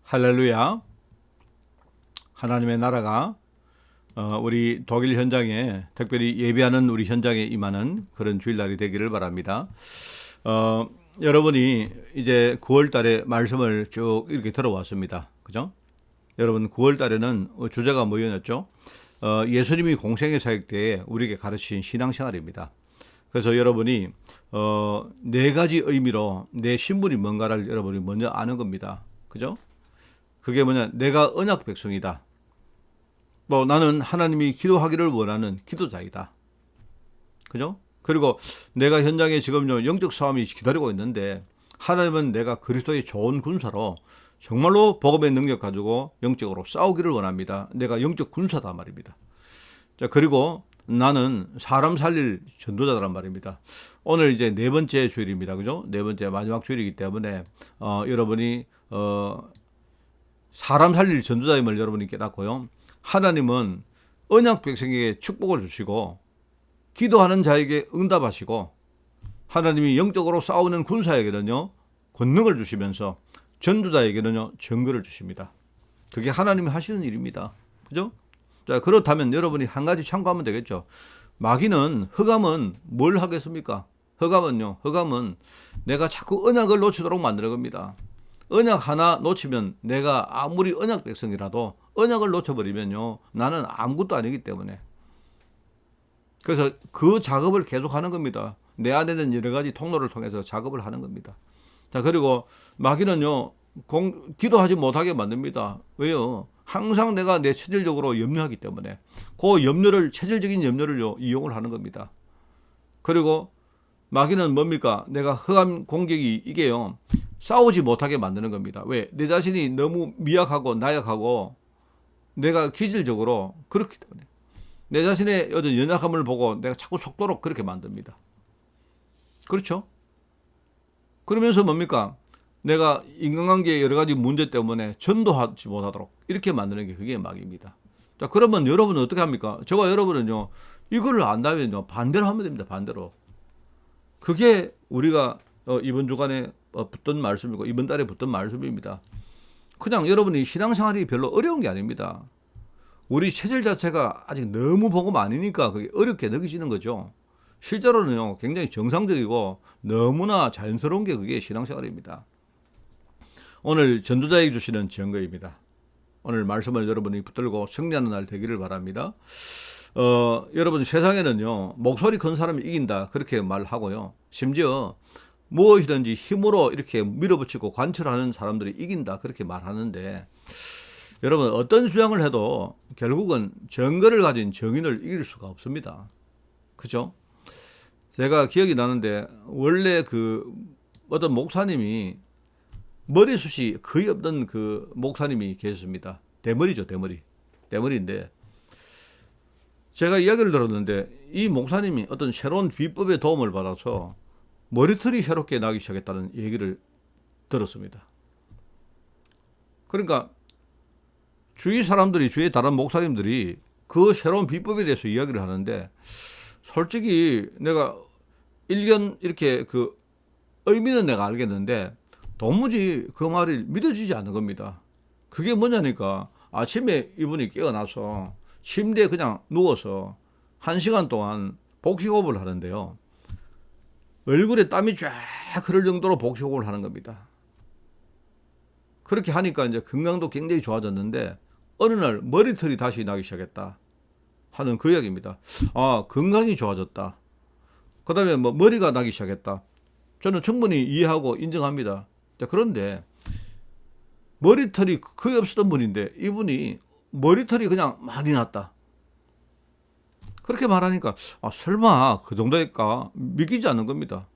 할렐루야. 하나님의 나라가 우리 독일 현장에 특별히 예배하는 우리 현장에 임하는 그런 주일날이 되기를 바랍니다. 여러분이 이제 9월 달에 말씀을 쭉 이렇게 들어왔습니다. 그죠? 여러분 9월 달에는 주제가 뭐였죠? 예수님이 공생의 사역 때에 우리에게 가르치신 신앙생활입니다. 그래서 여러분이 네 가지 의미로 내 신분이 뭔가를 여러분이 먼저 아는 겁니다. 그죠? 그게 뭐냐? 내가 언약 백성이다. 나는 하나님이 기도하기를 원하는 기도자이다. 그죠? 그리고 내가 현장에 지금요, 영적 싸움이 기다리고 있는데, 하나님은 내가 그리스도의 좋은 군사로 정말로 복음의 능력 가지고 영적으로 싸우기를 원합니다. 내가 영적 군사다 말입니다. 자, 그리고 나는 사람 살릴 전도자란 말입니다. 오늘 이제 네 번째 주일입니다. 그죠? 네 번째 마지막 주일이기 때문에, 여러분이, 사람 살릴 전도자임을 여러분이 깨닫고요. 하나님은 언약 백성에게 축복을 주시고 기도하는 자에게 응답하시고 하나님이 영적으로 싸우는 군사에게는요 권능을 주시면서 전도자에게는요 증거를 주십니다. 그게 하나님이 하시는 일입니다. 그죠? 자, 그렇다면 여러분이 한 가지 참고하면 되겠죠. 마귀는 흑암은 뭘 하겠습니까? 흑암은 내가 자꾸 언약을 놓치도록 만드는 겁니다. 언약 하나 놓치면 내가 아무리 언약 백성이라도 언약을 놓쳐버리면요 나는 아무것도 아니기 때문에 그래서 그 작업을 계속하는 겁니다. 내 안에는 여러 가지 통로를 통해서 작업을 하는 겁니다. 자, 그리고 마귀는요 기도하지 못하게 만듭니다. 왜요? 항상 내가 내 체질적으로 염려하기 때문에 그 염려를 체질적인 염려를 이용을 하는 겁니다. 그리고 마귀는 뭡니까? 내가 흑암 공격이 이게요 싸우지 못하게 만드는 겁니다. 왜? 내 자신이 너무 미약하고 나약하고 내가 기질적으로 그렇기 때문에 내 자신의 어떤 연약함을 보고 내가 자꾸 속도록 그렇게 만듭니다. 그렇죠? 그러면서 뭡니까? 내가 인간관계의 여러 가지 문제 때문에 전도하지 못하도록 이렇게 만드는 게 그게 마귀입니다. 자, 그러면 여러분은 어떻게 합니까? 저와 여러분은요 이거를 안다면요 반대로 하면 됩니다. 반대로. 그게 우리가 이번 주간에 붙던 말씀이고 이번 달에 붙던 말씀입니다. 그냥 여러분이 신앙생활이 별로 어려운 게 아닙니다. 우리 체질 자체가 아직 너무 복음 아니니까 그게 어렵게 느껴지는 거죠. 실제로는요 굉장히 정상적이고 너무나 자연스러운 게 그게 신앙생활입니다. 오늘 전도자에게 주시는 증거입니다. 오늘 말씀을 여러분이 붙들고 승리하는 날 되기를 바랍니다. 여러분 세상에는요 목소리 큰 사람이 이긴다 그렇게 말하고요 심지어 무엇이든지 힘으로 이렇게 밀어붙이고 관철하는 사람들이 이긴다 그렇게 말하는데 여러분 어떤 주장을 해도 결국은 증거를 가진 정인을 이길 수가 없습니다. 그죠? 제가 기억이 나는데 원래 그 어떤 목사님이 머리숱이 거의 없던 그 목사님이 계셨습니다. 대머리죠, 대머리인데 제가 이야기를 들었는데 이 목사님이 어떤 새로운 비법의 도움을 받아서 머리털이 새롭게 나기 시작했다는 얘기를 들었습니다. 그러니까 주위 사람들이, 주위 다른 목사님들이 그 새로운 비법에 대해서 이야기를 하는데 솔직히 내가 일견 이렇게 그 의미는 내가 알겠는데 도무지 그 말이 믿어지지 않는 겁니다. 그게 뭐냐니까 아침에 이분이 깨어나서 침대에 그냥 누워서 1시간 동안 복식호흡을 하는데요. 얼굴에 땀이 쫙 흐를 정도로 복식호흡을 하는 겁니다. 그렇게 하니까 이제 건강도 굉장히 좋아졌는데 어느 날 머리털이 다시 나기 시작했다 하는 그 이야기입니다. 아, 건강이 좋아졌다. 그 다음에 뭐 머리가 나기 시작했다. 저는 충분히 이해하고 인정합니다. 자, 그런데 머리털이 거의 없었던 분인데 이분이 머리털이 그냥 많이 났다. 그렇게 말하니까 설마 그 정도일까 믿기지 않는 겁니다.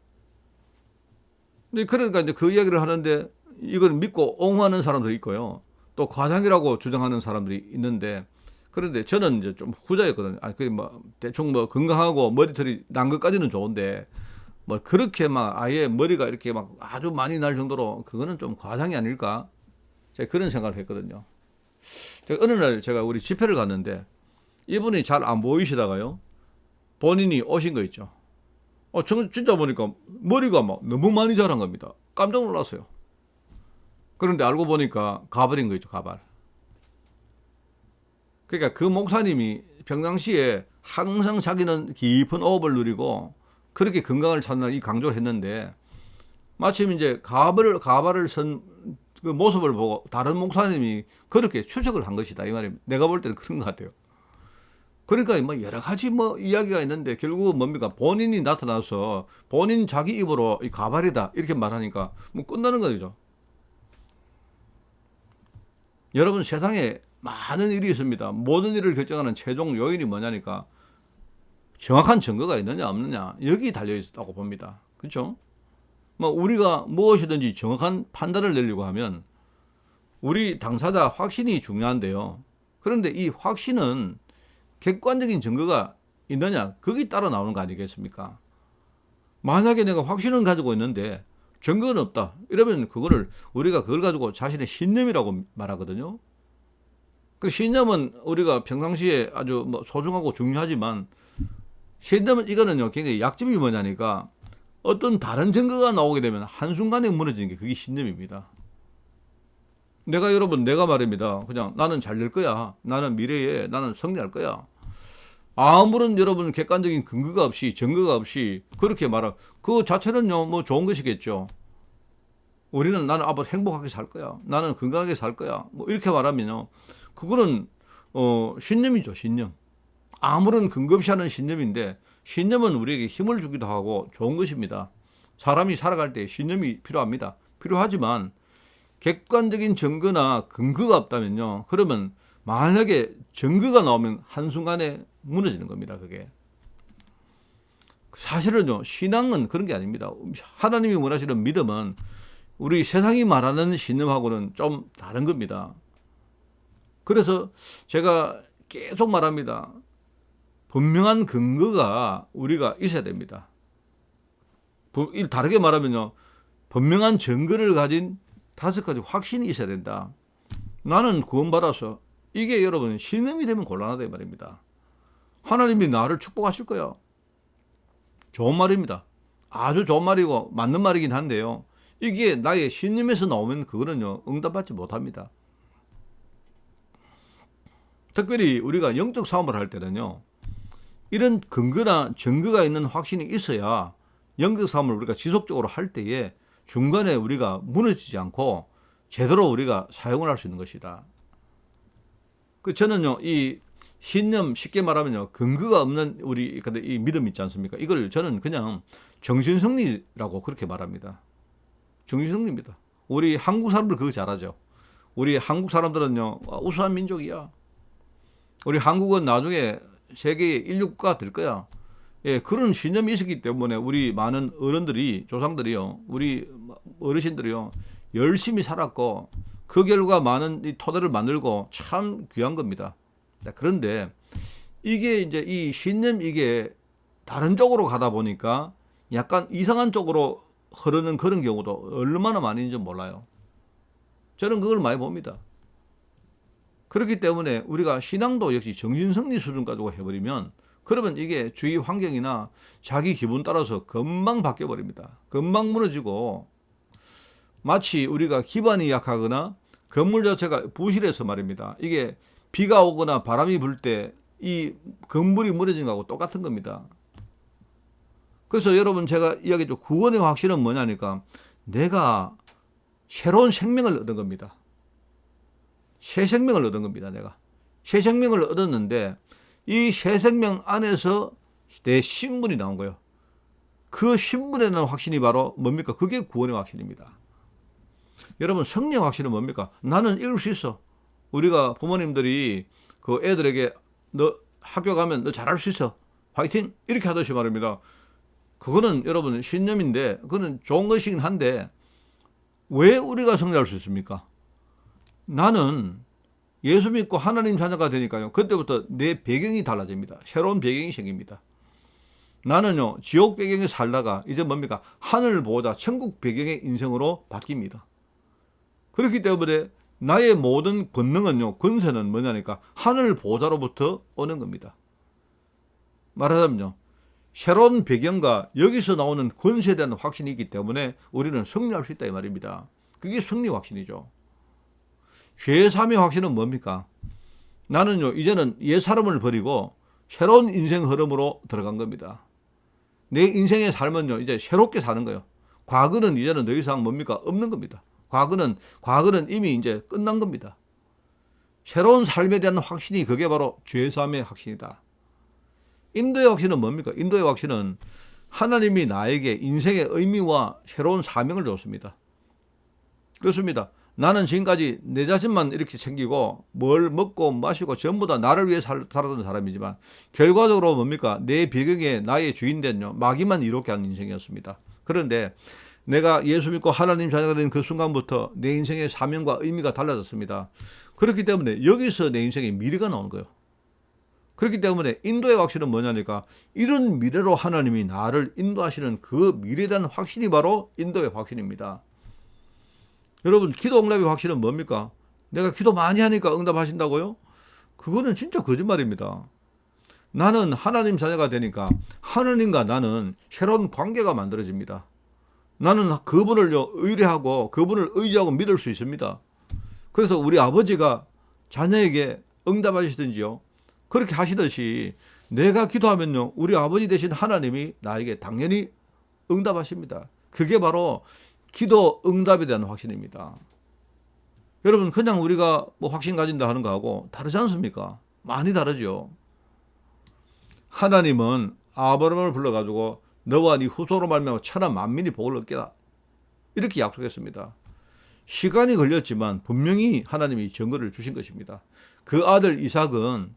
근데 그러니까 이제 그 이야기를 하는데 이걸 믿고 옹호하는 사람들이 있고요. 또 과장이라고 주장하는 사람들이 있는데 그런데 저는 이제 좀 후자였거든요. 대충 건강하고 머리털이 난 것까지는 좋은데 그렇게 아예 머리가 이렇게 아주 많이 날 정도로 그거는 좀 과장이 아닐까? 제가 그런 생각을 했거든요. 제가 어느 날 제가 우리 집회를 갔는데 이분이 잘 안 보이시다가요 본인이 오신 거 있죠. 진짜 보니까 머리가 너무 많이 자란 겁니다. 깜짝 놀랐어요. 그런데 알고 보니까 가발인 거죠, 가발. 그러니까 그 목사님이 평상시에 항상 자기는 깊은 호흡을 누리고 그렇게 건강을 찾는 이 강조를 했는데 마침 이제 가발을 쓴 그 모습을 보고 다른 목사님이 그렇게 추측을 한 것이다. 이 말입니다. 내가 볼 때는 그런 것 같아요. 그러니까 뭐 여러 가지 뭐 이야기가 있는데 결국은 뭡니까? 본인이 나타나서 본인 자기 입으로 이 가발이다. 이렇게 말하니까 뭐 끝나는 거죠. 여러분 세상에 많은 일이 있습니다. 모든 일을 결정하는 최종 요인이 뭐냐니까 정확한 증거가 있느냐 없느냐 여기 달려 있다고 봅니다. 그렇죠? 뭐 우리가 무엇이든지 정확한 판단을 내려고 하면 우리 당사자 확신이 중요한데요. 그런데 이 확신은 객관적인 증거가 있느냐 거기 따라 나오는 거 아니겠습니까? 만약에 내가 확신을 가지고 있는데 증거는 없다. 이러면 우리가 그걸 가지고 자신의 신념이라고 말하거든요. 그 신념은 우리가 평상시에 아주 뭐 소중하고 중요하지만 신념은 이거는요 굉장히 약점이 뭐냐니까 어떤 다른 증거가 나오게 되면 한순간에 무너지는 게 그게 신념입니다. 내가 말입니다. 그냥 나는 잘 될 거야. 나는 미래에 나는 승리할 거야. 아무런 여러분 객관적인 근거가 없이 증거가 없이 그렇게 말하 그 자체는요 뭐 좋은 것이겠죠. 나는 앞으로 행복하게 살 거야. 나는 건강하게 살 거야. 뭐 이렇게 말하면요. 그거는 신념이죠, 신념. 아무런 근거 없이 하는 신념인데 신념은 우리에게 힘을 주기도 하고 좋은 것입니다. 사람이 살아갈 때 신념이 필요합니다. 필요하지만 객관적인 증거나 근거가 없다면요. 그러면 만약에 증거가 나오면 한순간에 무너지는 겁니다. 그게. 사실은요. 신앙은 그런 게 아닙니다. 하나님이 원하시는 믿음은 우리 세상이 말하는 신념하고는 좀 다른 겁니다. 그래서 제가 계속 말합니다. 분명한 근거가 우리가 있어야 됩니다. 다르게 말하면요. 분명한 증거를 가진 5가지 확신이 있어야 된다. 나는 구원받아서 이게 여러분 신념이 되면 곤란하다 이 말입니다. 하나님이 나를 축복하실 거야. 좋은 말입니다. 아주 좋은 말이고 맞는 말이긴 한데요. 이게 나의 신념에서 나오면 그거는요 응답받지 못합니다. 특별히 우리가 영적 싸움을 할 때는요. 이런 근거나 증거가 있는 확신이 있어야 영적 싸움을 우리가 지속적으로 할 때에 중간에 우리가 무너지지 않고 제대로 우리가 사용을 할 수 있는 것이다. 저는요, 이 신념 쉽게 말하면요, 근거가 없는 이 믿음 있지 않습니까? 이걸 저는 그냥 정신승리라고 그렇게 말합니다. 정신승리입니다. 우리 한국 사람들 그거 잘하죠. 우리 한국 사람들은요, 우수한 민족이야. 우리 한국은 나중에 세계의 인류국가가 될 거야. 예, 그런 신념이 있었기 때문에 우리 많은 어른들이, 조상들이요, 우리 어르신들이요, 열심히 살았고, 그 결과 많은 이 토대를 만들고 참 귀한 겁니다. 그런데 이게 이제 이 신념 이게 다른 쪽으로 가다 보니까 약간 이상한 쪽으로 흐르는 그런 경우도 얼마나 많이 있는지 몰라요. 저는 그걸 많이 봅니다. 그렇기 때문에 우리가 신앙도 역시 정신승리 수준 가지고 해버리면 그러면 이게 주위 환경이나 자기 기분 따라서 금방 바뀌어버립니다. 금방 무너지고 마치 우리가 기반이 약하거나 건물 자체가 부실해서 말입니다. 이게 비가 오거나 바람이 불 때 이 건물이 무너진 거하고 똑같은 겁니다. 그래서 여러분 제가 이야기했죠. 구원의 확신은 뭐냐니까 내가 새로운 생명을 얻은 겁니다. 새 생명을 얻은 겁니다. 내가 새 생명을 얻었는데 이 새 생명 안에서 내 신분이 나온 거예요. 그 신분에 대한 확신이 바로 뭡니까? 그게 구원의 확신입니다. 여러분 성령 확신은 뭡니까? 나는 이룰 수 있어. 우리가 부모님들이 그 애들에게 너 학교 가면 너 잘할 수 있어. 화이팅! 이렇게 하듯이 말입니다. 그거는 여러분 신념인데 그거는 좋은 것이긴 한데 왜 우리가 승리할 수 있습니까? 나는 예수 믿고 하나님 자녀가 되니까요. 그때부터 내 배경이 달라집니다. 새로운 배경이 생깁니다. 나는요. 지옥 배경에 살다가 이제 뭡니까? 하늘 보호자 천국 배경의 인생으로 바뀝니다. 그렇기 때문에 나의 모든 권능은요. 권세는 뭐냐니까 하늘 보호자로부터 오는 겁니다. 말하자면요. 새로운 배경과 여기서 나오는 권세에 대한 확신이 있기 때문에 우리는 승리할 수 있다 이 말입니다. 그게 승리 확신이죠. 죄사함의 확신은 뭡니까? 나는요, 이제는 옛 사람을 버리고 새로운 인생 흐름으로 들어간 겁니다. 내 인생의 삶은요, 이제 새롭게 사는 거예요. 과거는 이제는 더 이상 뭡니까? 없는 겁니다. 과거는 이미 이제 끝난 겁니다. 새로운 삶에 대한 확신이 그게 바로 죄사함의 확신이다. 인도의 확신은 뭡니까? 인도의 확신은 하나님이 나에게 인생의 의미와 새로운 사명을 줬습니다. 그렇습니다. 나는 지금까지 내 자신만 이렇게 챙기고 뭘 먹고 마시고 전부 다 나를 위해 살았던 사람이지만 결과적으로 뭡니까? 내 배경에 나의 주인된 마귀만 이롭게 하는 인생이었습니다. 그런데 내가 예수 믿고 하나님 자녀가 된 그 순간부터 내 인생의 사명과 의미가 달라졌습니다. 그렇기 때문에 여기서 내 인생의 미래가 나오는 거예요. 그렇기 때문에 인도의 확신은 뭐냐니까 이런 미래로 하나님이 나를 인도하시는 그 미래에 대한 확신이 바로 인도의 확신입니다. 여러분, 기도 응답의 확신은 뭡니까? 내가 기도 많이 하니까 응답하신다고요? 그거는 진짜 거짓말입니다. 나는 하나님 자녀가 되니까 하나님과 나는 새로운 관계가 만들어집니다. 나는 그분을 의뢰하고 그분을 의지하고 믿을 수 있습니다. 그래서 우리 아버지가 자녀에게 응답하시든지요, 그렇게 하시듯이 내가 기도하면요, 우리 아버지 되신 하나님이 나에게 당연히 응답하십니다. 그게 바로 기도 응답에 대한 확신입니다. 여러분, 그냥 우리가 뭐 확신 가진다 하는 거하고 다르지 않습니까? 많이 다르죠. 하나님은 아브라함을 불러가지고 너와 네 후손으로 말미암아 천하 만민이 복을 얻게다, 이렇게 약속했습니다. 시간이 걸렸지만 분명히 하나님이 증거를 주신 것입니다. 그 아들 이삭은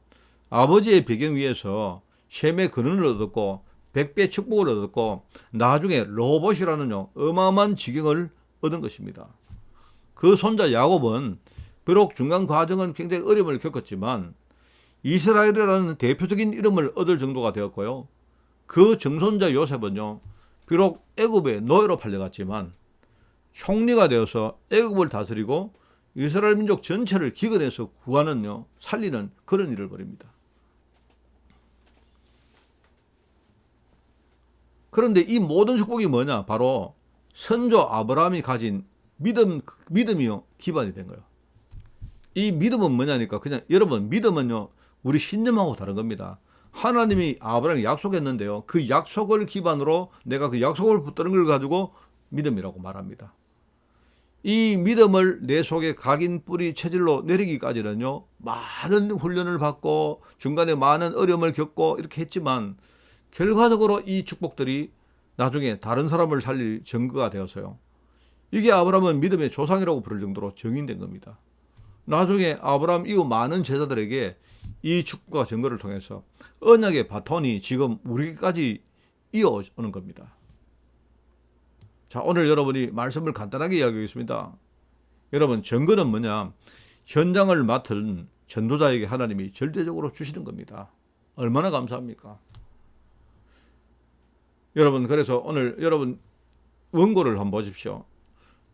아버지의 배경 위에서 셈의 근원을 얻었고 100배 축복을 얻었고 나중에 로봇이라는 어마어마한 지경을 얻은 것입니다. 그 손자 야곱은 비록 중간 과정은 굉장히 어려움을 겪었지만 이스라엘이라는 대표적인 이름을 얻을 정도가 되었고요. 그 증손자 요셉은요, 비록 애굽의 노예로 팔려갔지만 총리가 되어서 애굽을 다스리고 이스라엘 민족 전체를 기근에서 구하는 살리는 그런 일을 벌입니다. 그런데 이 모든 축복이 뭐냐? 바로 선조 아브라함이 가진 믿음이요, 기반이 된 거예요. 이 믿음은 뭐냐니까, 그냥 여러분, 믿음은요, 우리 신념하고 다른 겁니다. 하나님이 아브라함에게 약속했는데요, 그 약속을 기반으로 내가 그 약속을 붙드는 걸 가지고 믿음이라고 말합니다. 이 믿음을 내 속에 각인 뿌리 체질로 내리기까지는요, 많은 훈련을 받고 중간에 많은 어려움을 겪고 이렇게 했지만 결과적으로 이 축복들이 나중에 다른 사람을 살릴 증거가 되어서요, 이게 아브라함은 믿음의 조상이라고 부를 정도로 정인된 겁니다. 나중에 아브라함 이후 많은 제자들에게 이 축복과 증거를 통해서 언약의 바톤이 지금 우리까지 이어오는 겁니다. 자, 오늘 여러분이 말씀을 간단하게 이야기하겠습니다. 여러분, 증거는 뭐냐? 현장을 맡은 전도자에게 하나님이 절대적으로 주시는 겁니다. 얼마나 감사합니까? 여러분, 그래서 오늘 여러분 원고를 한번 보십시오.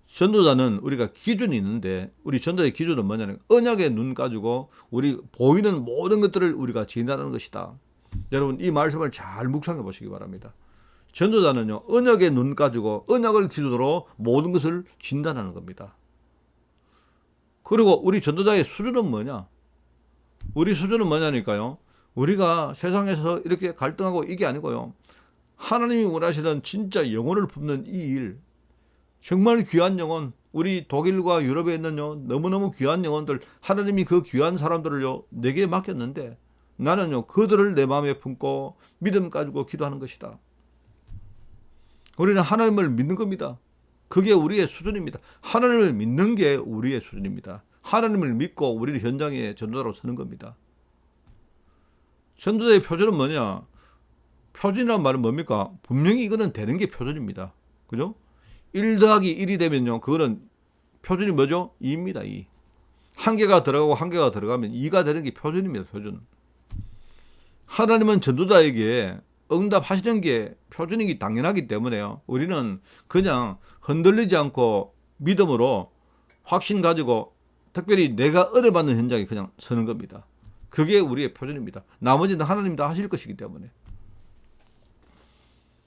전도자는 우리가 기준이 있는데 우리 전도자의 기준은 뭐냐면 언약의 눈 가지고 우리 보이는 모든 것들을 우리가 진단하는 것이다. 여러분, 이 말씀을 잘 묵상해 보시기 바랍니다. 전도자는요, 언약의 눈 가지고 언약을 기준으로 모든 것을 진단하는 겁니다. 그리고 우리 전도자의 수준은 뭐냐? 우리 수준은 뭐냐니까요, 우리가 세상에서 이렇게 갈등하고 이게 아니고요, 하나님이 원하시는 진짜 영혼을 품는 이 일, 정말 귀한 영혼, 우리 독일과 유럽에 있는 너무너무 귀한 영혼들, 하나님이 그 귀한 사람들을요 내게 맡겼는데 나는요 그들을 내 마음에 품고 믿음 가지고 기도하는 것이다. 우리는 하나님을 믿는 겁니다. 그게 우리의 수준입니다. 하나님을 믿는 게 우리의 수준입니다. 하나님을 믿고 우리는 현장에 전도자로 서는 겁니다. 전도자의 표준은 뭐냐? 표준이란 말은 뭡니까? 분명히 이거는 되는 게 표준입니다. 그죠? 1 더하기 1이 되면요, 그거는 표준이 뭐죠? 2입니다. 2. 한 개가 들어가고 한 개가 들어가면 2가 되는 게 표준입니다. 표준. 하나님은 전도자에게 응답하시는 게 표준이기 당연하기 때문에요, 우리는 그냥 흔들리지 않고 믿음으로 확신 가지고 특별히 내가 은혜받는 현장에 그냥 서는 겁니다. 그게 우리의 표준입니다. 나머지는 하나님 다 하실 것이기 때문에.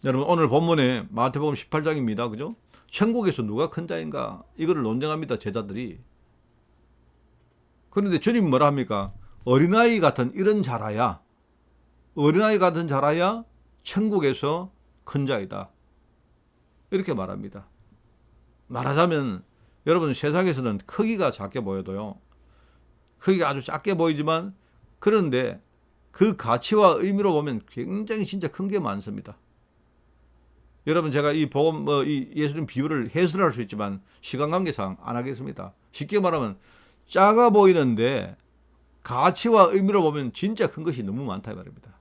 여러분, 오늘 본문에 마태복음 18장입니다. 그죠? 천국에서 누가 큰 자인가? 이거를 논쟁합니다, 제자들이. 그런데 주님 뭐라 합니까? 어린아이 같은 이런 자라야, 어린아이 같은 자라야 천국에서 큰 자이다. 이렇게 말합니다. 말하자면 여러분, 세상에서는 크기가 작게 보여도요, 크기가 아주 작게 보이지만 그런데 그 가치와 의미로 보면 굉장히 진짜 큰 게 많습니다. 여러분, 제가 이 복음, 이 예수님 비유를 해설할 수 있지만 시간 관계상 안 하겠습니다. 쉽게 말하면 작아 보이는데 가치와 의미로 보면 진짜 큰 것이 너무 많다 이 말입니다.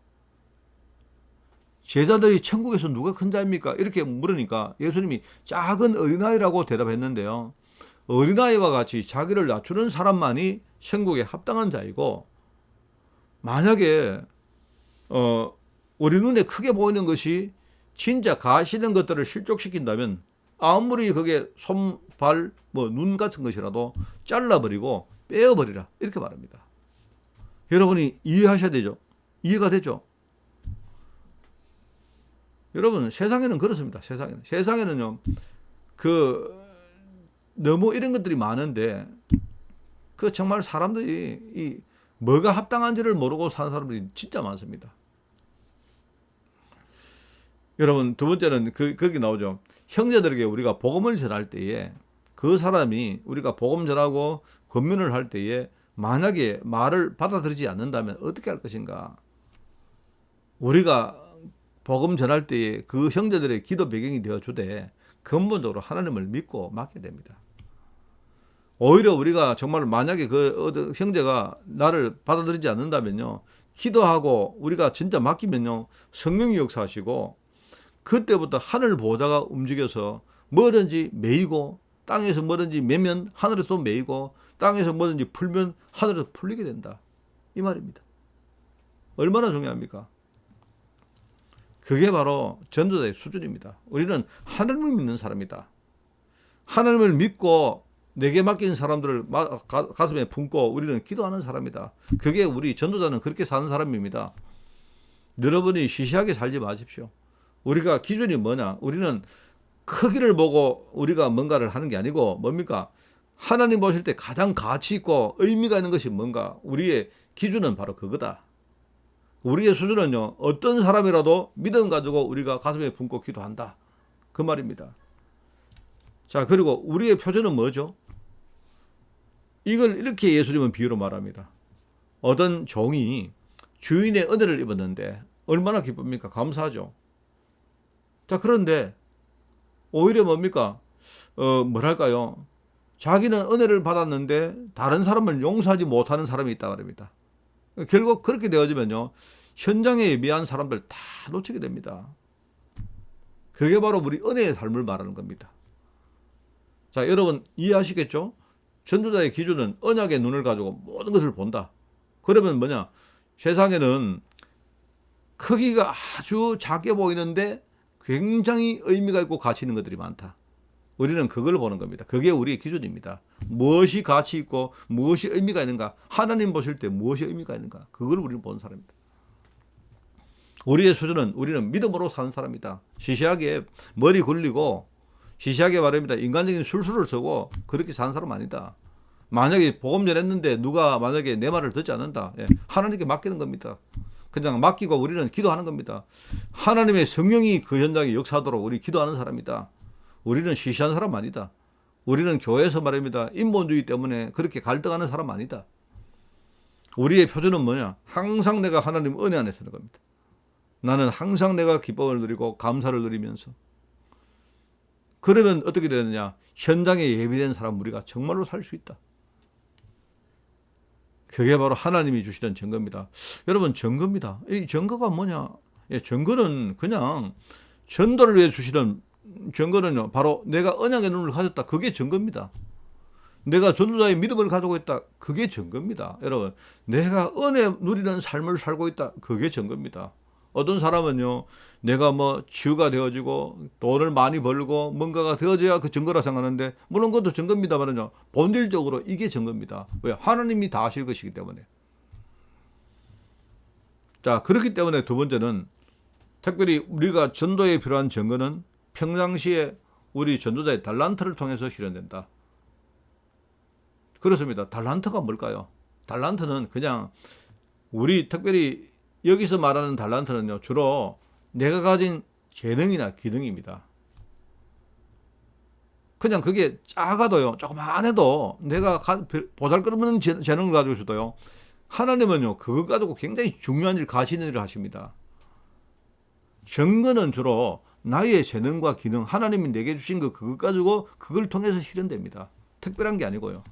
제자들이 천국에서 누가 큰 자입니까? 이렇게 물으니까 예수님이 작은 어린아이라고 대답했는데요. 어린아이와 같이 자기를 낮추는 사람만이 천국에 합당한 자이고, 만약에 우리 눈에 크게 보이는 것이 진짜 가시는 것들을 실족시킨다면 아무리 그게 손, 발, 눈 같은 것이라도 잘라버리고 빼어버리라, 이렇게 말합니다. 여러분이 이해하셔야 되죠. 이해가 되죠. 여러분, 세상에는 그렇습니다. 세상에는요, 너무 이런 것들이 많은데, 정말 사람들이 뭐가 합당한지를 모르고 사는 사람들이 진짜 많습니다. 여러분, 두 번째는 거기 나오죠. 형제들에게 우리가 복음을 전할 때에 그 사람이 우리가 복음 전하고 권면을 할 때에 만약에 말을 받아들이지 않는다면 어떻게 할 것인가? 우리가 복음 전할 때에 그 형제들의 기도 배경이 되어주되 근본적으로 하나님을 믿고 맡게 됩니다. 오히려 우리가 정말 만약에 그 형제가 나를 받아들이지 않는다면요, 기도하고 우리가 진짜 맡기면요, 성령이 역사하시고 그때부터 하늘 보좌가 움직여서 뭐든지 메이고, 땅에서 뭐든지 메면 하늘에서 또 메이고, 땅에서 뭐든지 풀면 하늘에서 풀리게 된다, 이 말입니다. 얼마나 중요합니까? 그게 바로 전도자의 수준입니다. 우리는 하나님을 믿는 사람이다. 하나님을 믿고 내게 맡긴 사람들을 가슴에 품고 우리는 기도하는 사람이다. 그게 우리 전도자는 그렇게 사는 사람입니다. 여러분이 시시하게 살지 마십시오. 우리가 기준이 뭐냐? 우리는 크기를 보고 우리가 뭔가를 하는 게 아니고 뭡니까? 하나님 보실 때 가장 가치 있고 의미가 있는 것이 뭔가? 우리의 기준은 바로 그거다. 우리의 수준은요, 어떤 사람이라도 믿음 가지고 우리가 가슴에 품고 기도한다, 그 말입니다. 자, 그리고 우리의 표준은 뭐죠? 이걸 이렇게 예수님은 비유로 말합니다. 어떤 종이 주인의 은혜를 입었는데 얼마나 기쁩니까? 감사하죠. 자, 그런데 오히려 뭡니까? 뭐랄까요? 자기는 은혜를 받았는데 다른 사람을 용서하지 못하는 사람이 있다 말입니다. 결국 그렇게 되어지면요, 현장에 예비한 사람들 다 놓치게 됩니다. 그게 바로 우리 은혜의 삶을 말하는 겁니다. 자, 여러분 이해하시겠죠? 전도자의 기준은 언약의 눈을 가지고 모든 것을 본다. 그러면 뭐냐? 세상에는 크기가 아주 작게 보이는데 굉장히 의미가 있고 가치 있는 것들이 많다. 우리는 그걸 보는 겁니다. 그게 우리의 기준입니다. 무엇이 가치 있고 무엇이 의미가 있는가? 하나님 보실 때 무엇이 의미가 있는가? 그걸 우리는 보는 사람입니다. 우리의 수준은 우리는 믿음으로 사는 사람이다. 시시하게 머리 굴리고 시시하게 말합니다. 인간적인 술수를 쓰고 그렇게 사는 사람 아니다. 만약에 복음 전했는데 누가 만약에 내 말을 듣지 않는다, 하나님께 맡기는 겁니다. 그냥 맡기고 우리는 기도하는 겁니다. 하나님의 성령이 그 현장에 역사하도록 우리 기도하는 사람이다. 우리는 시시한 사람 아니다. 우리는 교회에서 말합니다. 인본주의 때문에 그렇게 갈등하는 사람 아니다. 우리의 표준은 뭐냐? 항상 내가 하나님 은혜 안에 서는 겁니다. 나는 항상 내가 기쁨을 누리고 감사를 누리면서, 그러면 어떻게 되느냐? 현장에 예비된 사람 우리가 정말로 살 수 있다. 그게 바로 하나님이 주시던 증거입니다. 여러분, 증거입니다. 이 증거가 뭐냐? 증거는 그냥 전도를 위해 주시던 증거는요, 바로 내가 언약의 눈을 가졌다. 그게 증거입니다. 내가 전도자의 믿음을 가지고 있다. 그게 증거입니다. 여러분, 내가 은혜 누리는 삶을 살고 있다. 그게 증거입니다. 어떤 사람은요, 내가 치유가 되어지고 돈을 많이 벌고 뭔가가 되어져야 그 증거라 생각하는데, 물론 그것도 증거입니다만은요, 본질적으로 이게 증거입니다. 왜? 하나님이 다 하실 것이기 때문에. 자, 그렇기 때문에 두 번째는 특별히 우리가 전도에 필요한 증거는 평상시에 우리 전도자의 달란트를 통해서 실현된다. 그렇습니다. 달란트가 뭘까요? 달란트는 그냥 우리 특별히 여기서 말하는 달란트는요, 주로 내가 가진 재능이나 기능입니다. 그냥 그게 작아도요, 조금만 해도 내가 보잘것없는 재능을 가지고 있어도요, 하나님은요, 그거 가지고 굉장히 중요한 일, 가시는 일을 하십니다. 증거는 주로 나의 재능과 기능, 하나님이 내게 주신 그거 가지고 그걸 통해서 실현됩니다. 특별한 게 아니고요.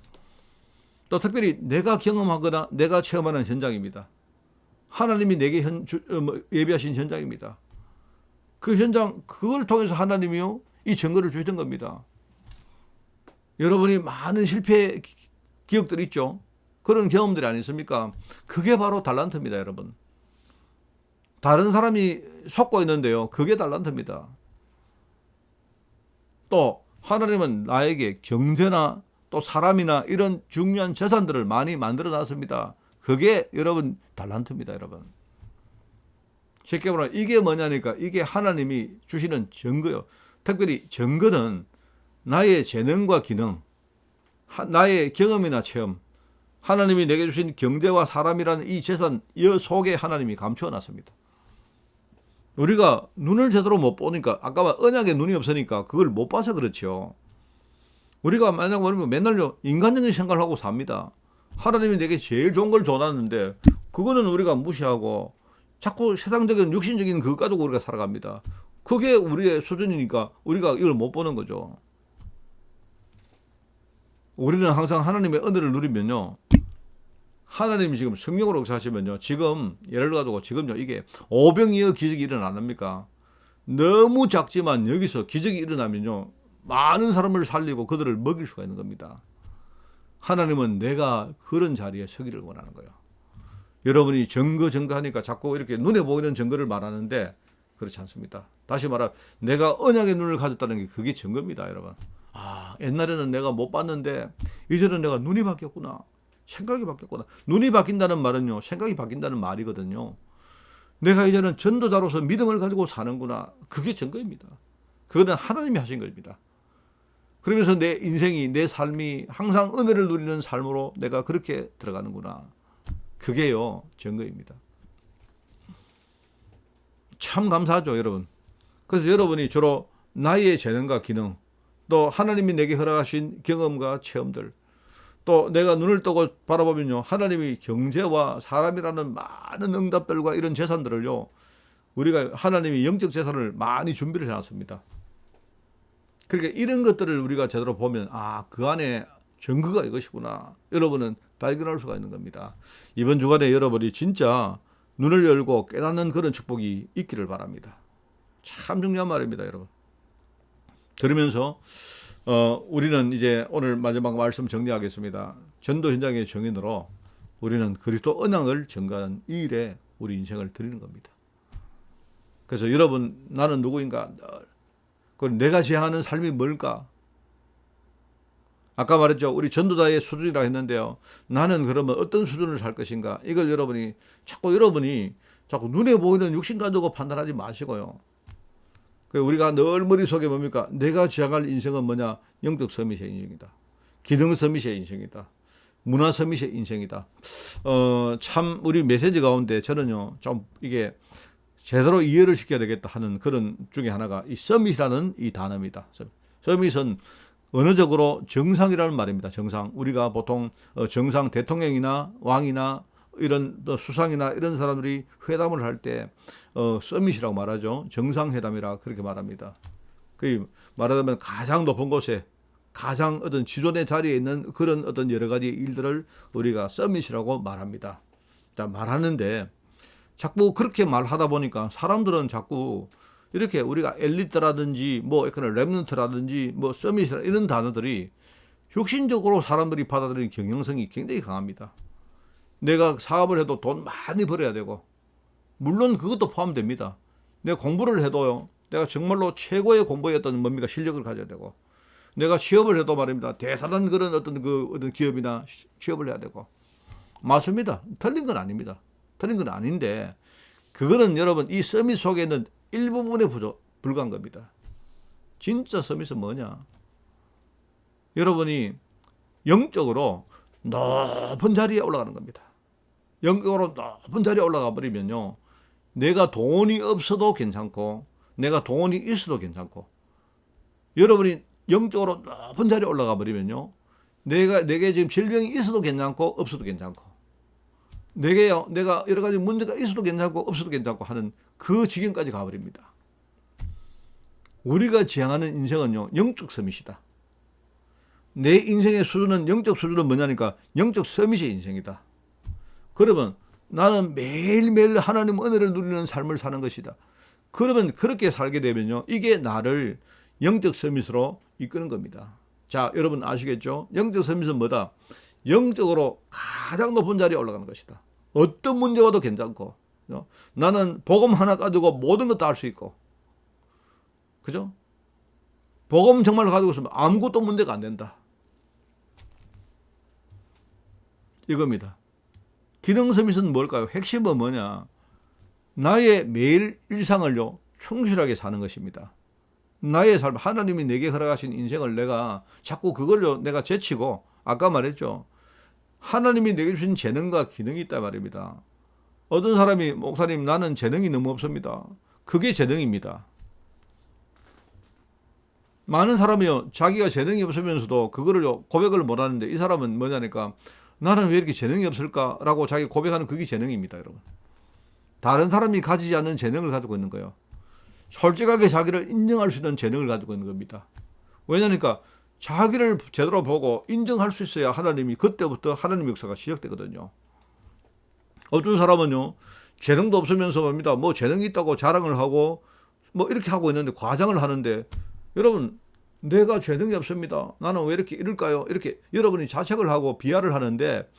또 특별히 내가 경험하거나 내가 체험하는 현장입니다. 하나님이 내게 예비하신 현장입니다. 그 현장, 그걸 통해서 하나님이요, 이 증거를 주시던 겁니다. 여러분이 많은 실패 기억들 있죠? 그런 경험들이 아니십니까? 그게 바로 달란트입니다, 여러분. 다른 사람이 속고 있는데요, 그게 달란트입니다. 또 하나님은 나에게 경제나 또 사람이나 이런 중요한 재산들을 많이 만들어 놨습니다. 그게 여러분 달란트입니다, 여러분. 쉽게 말하면 이게 뭐냐니까 이게 하나님이 주시는 증거요. 특별히 증거는 나의 재능과 기능, 나의 경험이나 체험, 하나님이 내게 주신 경제와 사람이라는 이 재산 이 속에 하나님이 감추어 놨습니다. 우리가 눈을 제대로 못 보니까 아까 언약에 눈이 없으니까 그걸 못 봐서 그렇죠. 우리가 만약 모르면 맨날요 인간적인 생각을 하고 삽니다. 하나님이 내게 제일 좋은 걸 줘놨는데 그거는 우리가 무시하고 자꾸 세상적인 육신적인 그것 가지고 우리가 살아갑니다. 그게 우리의 수준이니까 우리가 이걸 못 보는 거죠. 우리는 항상 하나님의 은혜를 누리면요, 하나님이 지금 성령으로 역사하시면요, 지금 예를 가지고 지금요 이게 오병이어 기적이 일어납니까? 너무 작지만 여기서 기적이 일어나면요 많은 사람을 살리고 그들을 먹일 수가 있는 겁니다. 하나님은 내가 그런 자리에 서기를 원하는 거예요. 여러분이 증거하니까 자꾸 이렇게 눈에 보이는 증거를 말하는데 그렇지 않습니다. 다시 말하면 내가 언약의 눈을 가졌다는 게 그게 증거입니다, 여러분. 아, 옛날에는 내가 못 봤는데 이제는 내가 눈이 바뀌었구나. 생각이 바뀌었구나. 눈이 바뀐다는 말은요, 생각이 바뀐다는 말이거든요. 내가 이제는 전도자로서 믿음을 가지고 사는구나. 그게 증거입니다. 그거는 하나님이 하신 겁니다. 그러면서 내 인생이, 내 삶이 항상 은혜를 누리는 삶으로 내가 그렇게 들어가는구나. 그게요, 증거입니다. 참 감사하죠, 여러분. 그래서 여러분이 주로 나의 재능과 기능, 또 하나님이 내게 허락하신 경험과 체험들, 또 내가 눈을 뜨고 바라보면요, 하나님이 경제와 사람이라는 많은 응답들과 이런 재산들을요, 우리가 하나님이 영적 재산을 많이 준비를 해놨습니다. 그러니까 이런 것들을 우리가 제대로 보면 아, 그 안에 증거가 이것이구나. 여러분은 발견할 수가 있는 겁니다. 이번 주간에 여러분이 진짜 눈을 열고 깨닫는 그런 축복이 있기를 바랍니다. 참 중요한 말입니다, 여러분. 들으면서 우리는 이제 오늘 마지막 말씀 정리하겠습니다. 전도 현장의 정인으로 우리는 그리스도 언약을 전가하는 이 일에 우리 인생을 드리는 겁니다. 그래서 여러분, 나는 누구인가? 그럼 내가 지향하는 삶이 뭘까? 아까 말했죠. 우리 전도자의 수준이라고 했는데요. 나는 그러면 어떤 수준을 살 것인가? 이걸 여러분이 자꾸 눈에 보이는 육신 가지고 판단하지 마시고요. 우리가 늘 머릿속에 뭡니까? 내가 지향할 인생은 뭐냐? 영적 서밋의 인생이다. 기능 서밋의 인생이다. 문화 서밋의 인생이다. 참 우리 메시지 가운데 저는요, 좀 이게 제대로 이해를 시켜야 되겠다 하는 그런 중에 하나가 이 서밋이라는 이 단어입니다. 서밋은 언어적으로 정상이라는 말입니다. 정상. 우리가 보통 정상 대통령이나 왕이나 이런 수상이나 이런 사람들이 회담을 할 때 서밋이라고 말하죠. 정상회담이라 그렇게 말합니다. 그 말하자면 가장 높은 곳에 가장 어떤 지존의 자리에 있는 그런 어떤 여러 가지 일들을 우리가 서밋이라고 말합니다. 자, 말하는데 자꾸 그렇게 말하다 보니까 사람들은 자꾸 이렇게 우리가 엘리트라든지 뭐 렘넌트라든지 뭐 서밋이라 이런 단어들이 혁신적으로 사람들이 받아들이는 경향성이 굉장히 강합니다. 내가 사업을 해도 돈 많이 벌어야 되고, 물론 그것도 포함됩니다. 내가 공부를 해도요, 내가 정말로 최고의 공부의 어떤 뭡니까 실력을 가져야 되고, 내가 취업을 해도 말입니다, 대단한 그런 어떤 기업이나 취업을 해야 되고, 맞습니다. 틀린 건 아닙니다. 틀린 건 아닌데, 그거는 여러분 이 서밋 속에 있는 일부분에 불과한 겁니다. 진짜 서밋은 뭐냐? 여러분이 영적으로 높은 자리에 올라가는 겁니다. 영적으로 높은 자리에 올라가 버리면요, 내가 돈이 없어도 괜찮고 내가 돈이 있어도 괜찮고, 여러분이 영적으로 높은 자리에 올라가 버리면요, 내게 지금 질병이 있어도 괜찮고 없어도 괜찮고, 내가 여러 가지 문제가 있어도 괜찮고 없어도 괜찮고 하는 그 지경까지 가버립니다. 우리가 지향하는 인생은요, 영적 서밋이다. 내 인생의 수준은, 영적 수준은 뭐냐니까 영적 서밋의 인생이다. 그러면 나는 매일매일 하나님 은혜를 누리는 삶을 사는 것이다. 그러면 그렇게 살게 되면요, 이게 나를 영적 서밋으로 이끄는 겁니다. 자, 여러분 아시겠죠? 영적 서밋은 뭐다? 영적으로 가장 높은 자리에 올라가는 것이다. 어떤 문제 와도 괜찮고, 나는 복음 하나 가지고 모든 것 다 할 수 있고, 그죠? 복음 정말 가지고 있으면 아무것도 문제가 안 된다. 이겁니다. 기능 서밋은 뭘까요? 핵심은 뭐냐? 나의 매일 일상을요, 충실하게 사는 것입니다. 나의 삶, 하나님이 내게 허락하신 인생을 내가 자꾸 그걸로 내가 제치고, 아까 말했죠, 하나님이 내게 주신 재능과 기능이 있단 말입니다. 어떤 사람이, 목사님 나는 재능이 너무 없습니다. 그게 재능입니다. 많은 사람이요, 자기가 재능이 없으면서도 그거를 고백을 못하는데, 이 사람은 뭐냐니까, 나는 왜 이렇게 재능이 없을까라고 자기 고백하는, 그게 재능입니다. 여러분, 다른 사람이 가지지 않는 재능을 가지고 있는 거예요. 솔직하게 자기를 인정할 수 있는 재능을 가지고 있는 겁니다. 왜냐니까 자기를 제대로 보고 인정할 수 있어야 하나님이, 그때부터 하나님 역사가 시작되거든요. 어떤 사람은요, 재능도 없으면서 뭡니다, 뭐 재능이 있다고 자랑을 하고 뭐 이렇게 하고 있는데, 과장을 하는데, 여러분, 내가 재능이 없습니다, 나는 왜 이렇게 이럴까요? 이렇게 여러분이 자책을 하고 비하를 하는데,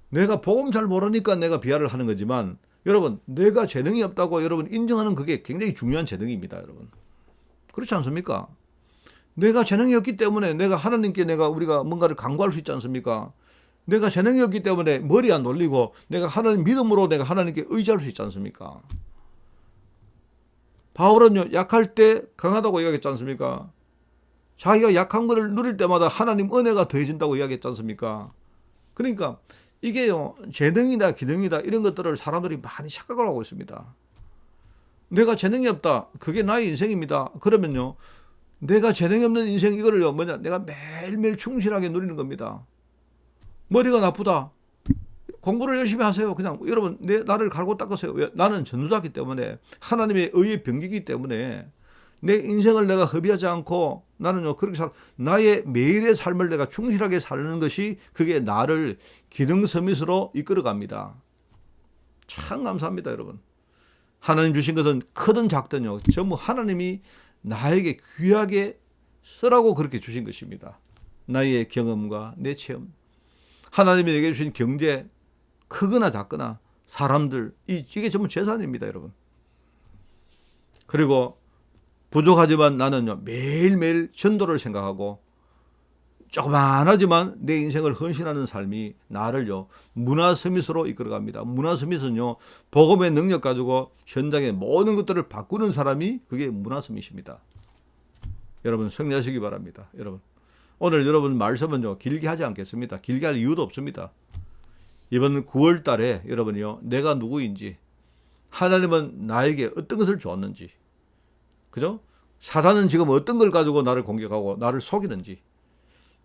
내가 복음 잘 모르니까 내가 비하를 하는 거지만, 여러분, 내가 재능이 없다고 여러분 인정하는, 그게 굉장히 중요한 재능입니다. 여러분, 그렇지 않습니까? 내가 재능이 없기 때문에 내가 하나님께 우리가 뭔가를 간구할 수 있지 않습니까? 내가 재능이 없기 때문에 머리 안 돌리고 내가 하나님 믿음으로 내가 하나님께 의지할 수 있지 않습니까? 바울은요, 약할 때 강하다고 이야기했지 않습니까? 자기가 약한 것을 누릴 때마다 하나님 은혜가 더해진다고 이야기했지 않습니까? 그러니까 이게요, 재능이다 기능이다 이런 것들을 사람들이 많이 착각을 하고 있습니다. 내가 재능이 없다, 그게 나의 인생입니다. 그러면요, 내가 재능이 없는 인생, 이거를요, 뭐냐, 내가 매일매일 충실하게 누리는 겁니다. 머리가 나쁘다, 공부를 열심히 하세요. 그냥 여러분, 나를 갈고 닦으세요. 왜? 나는 전도자이기 때문에, 하나님의 의의 병기이기 때문에 내 인생을 내가 허비하지 않고 나는요, 그렇게 나의 매일의 삶을 내가 충실하게 사는 것이, 그게 나를 기능 서밋으로 이끌어갑니다. 참 감사합니다. 여러분, 하나님 주신 것은 크든 작든요, 전부 하나님이 나에게 귀하게 쓰라고 그렇게 주신 것입니다. 나의 경험과 내 체험, 하나님이 내게 주신 경제, 크거나 작거나 사람들, 이게 전부 재산입니다. 여러분, 그리고 부족하지만 나는요, 매일매일 전도를 생각하고, 조그만하지만 내 인생을 헌신하는 삶이 나를요, 문화 서밋으로 이끌어갑니다. 문화 서밋은요, 복음의 능력 가지고 현장의 모든 것들을 바꾸는 사람이, 그게 문화 서밋입니다. 여러분, 승리하시기 바랍니다. 여러분, 오늘 여러분 말씀은요, 길게 하지 않겠습니다. 길게 할 이유도 없습니다. 이번 9월 달에 여러분이요, 내가 누구인지, 하나님은 나에게 어떤 것을 주었는지, 그죠? 사단은 지금 어떤 걸 가지고 나를 공격하고 나를 속이는지.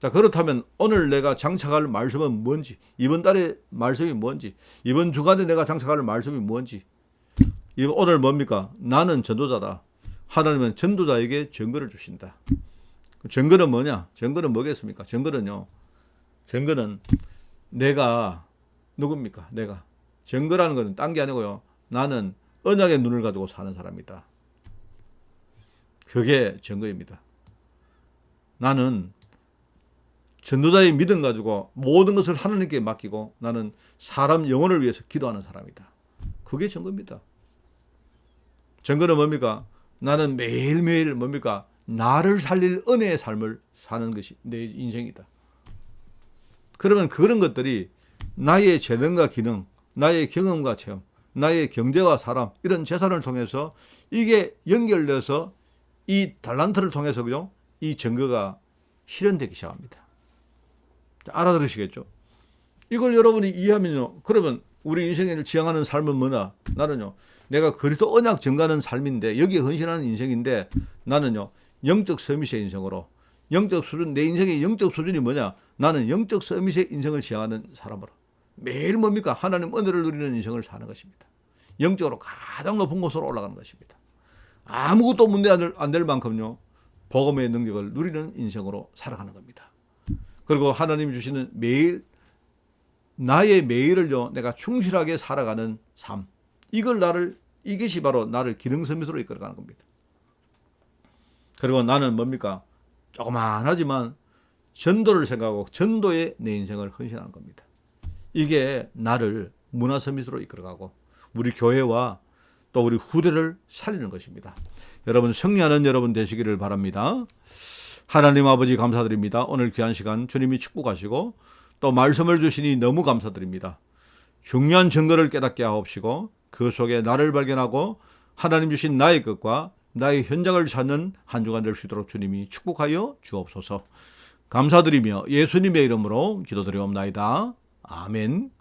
자, 그렇다면 오늘 내가 장착할 말씀은 뭔지, 이번 달의 말씀이 뭔지, 이번 주간에 내가 장착할 말씀이 뭔지. 오늘 뭡니까? 나는 전도자다. 하나님은 전도자에게 증거를 주신다. 증거는 뭐냐? 증거는 뭐겠습니까? 증거는 내가 누굽니까? 내가. 증거라는 것은 딴 게 아니고요, 나는 언약의 눈을 가지고 사는 사람이다. 그게 증거입니다. 나는 전도자의 믿음 가지고 모든 것을 하나님께 맡기고, 나는 사람 영혼을 위해서 기도하는 사람이다. 그게 증거입니다. 증거는 뭡니까? 나는 매일매일 뭡니까? 나를 살릴 은혜의 삶을 사는 것이 내 인생이다. 그러면 그런 것들이 나의 재능과 기능, 나의 경험과 체험, 나의 경제와 사람, 이런 재산을 통해서 이게 연결돼서 이 달란트를 통해서 그죠? 이 증거가 실현되기 시작합니다. 자, 알아들으시겠죠? 이걸 여러분이 이해하면요. 그러면 우리 인생을 지향하는 삶은 뭐냐? 나는요. 내가 그리스도 언약 증가하는 삶인데 여기에 헌신하는 인생인데 나는요. 영적 서밋의 인생으로 영적 수준 내 인생의 영적 수준이 뭐냐? 나는 영적 서밋의 인생을 지향하는 사람으로 매일 뭡니까? 하나님 은혜를 누리는 인생을 사는 것입니다. 영적으로 가장 높은 곳으로 올라가는 것입니다. 아무것도 문제 안 될 만큼요. 복음의 능력을 누리는 인생으로 살아가는 겁니다. 그리고 하나님이 주시는 매일 나의 매일을요. 내가 충실하게 살아가는 삶. 이것이 바로 나를 기능서밋으로 이끌어가는 겁니다. 그리고 나는 뭡니까? 조그만하지만 전도를 생각하고 전도에 내 인생을 헌신하는 겁니다. 이게 나를 문화서밋으로 이끌어가고 우리 교회와 또 우리 후대를 살리는 것입니다. 여러분 승리하는 여러분 되시기를 바랍니다. 하나님 아버지 감사드립니다. 오늘 귀한 시간 주님이 축복하시고 또 말씀을 주시니 너무 감사드립니다. 중요한 증거를 깨닫게 하옵시고 그 속에 나를 발견하고 하나님 주신 나의 것과 나의 현장을 찾는 한 주간 될 수 있도록 주님이 축복하여 주옵소서. 감사드리며 예수님의 이름으로 기도드리옵나이다. 아멘.